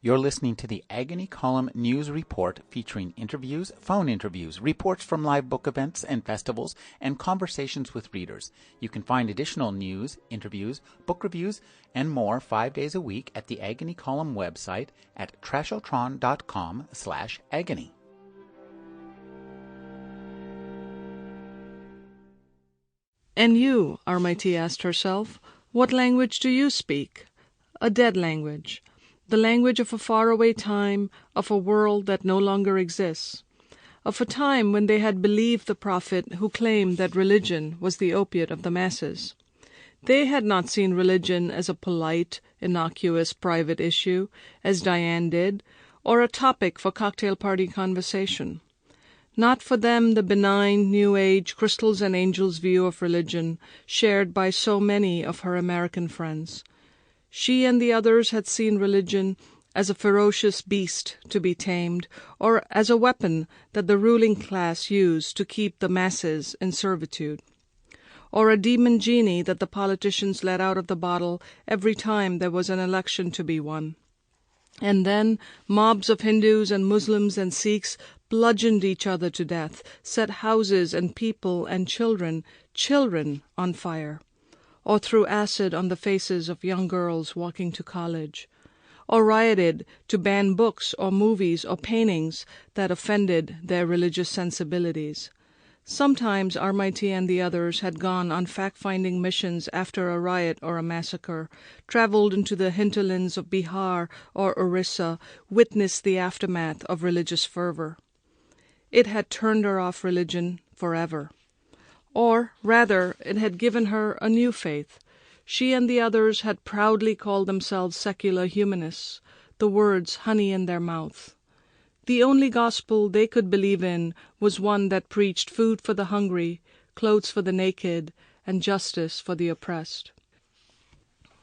You're listening to the Agony Column News Report featuring interviews, phone interviews, reports from live book events and festivals, and conversations with readers. You can find additional news, interviews, book reviews, and more 5 days a week at the Agony Column website at trashotron.com/agony. And you, Armitie asked herself, what language do you speak? A dead language. The language of a faraway time, of a world that no longer exists, of a time when they had believed the prophet who claimed that religion was the opiate of the masses. They had not seen religion as a polite, innocuous, private issue, as Diane did, or a topic for cocktail party conversation. Not for them the benign, New Age, crystals and angels view of religion, shared by so many of her American friends. She and the others had seen religion as a ferocious beast to be tamed, or as a weapon that the ruling class used to keep the masses in servitude, or a demon genie that the politicians let out of the bottle every time there was an election to be won. And then mobs of Hindus and Muslims and Sikhs bludgeoned each other to death, set houses and people and children on fire, or threw acid on the faces of young girls walking to college, or rioted to ban books or movies or paintings that offended their religious sensibilities. Sometimes Armitie and the others had gone on fact-finding missions after a riot or a massacre, traveled into the hinterlands of Bihar or Orissa, witnessed the aftermath of religious fervor. It had turned her off religion forever. Or, rather, it had given her a new faith. She and the others had proudly called themselves secular humanists, the words honey in their mouth. The only gospel they could believe in was one that preached food for the hungry, clothes for the naked, and justice for the oppressed.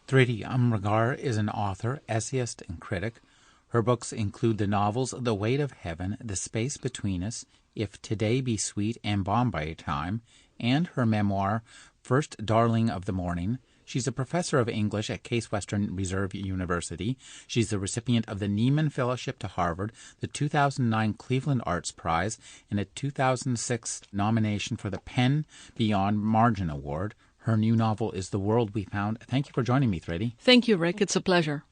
Thrity Umrigar is an author, essayist, and critic. Her books include the novels The Weight of Heaven, The Space Between Us, If Today Be Sweet, and Bombay Time, and her memoir, First Darling of the Morning. She's a professor of English at Case Western Reserve University. She's the recipient of the Nieman Fellowship to Harvard, the 2009 Cleveland Arts Prize, and a 2006 nomination for the Penn Beyond Margin Award. Her new novel is The World We Found. Thank you for joining me, Thrity. Thank you, Rick. It's a pleasure.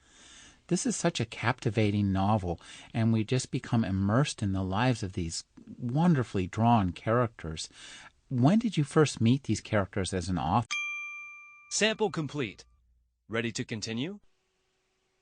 This is such a captivating novel, and we just become immersed in the lives of these wonderfully drawn characters. When did you first meet these characters as an author? Sample complete. Ready to continue?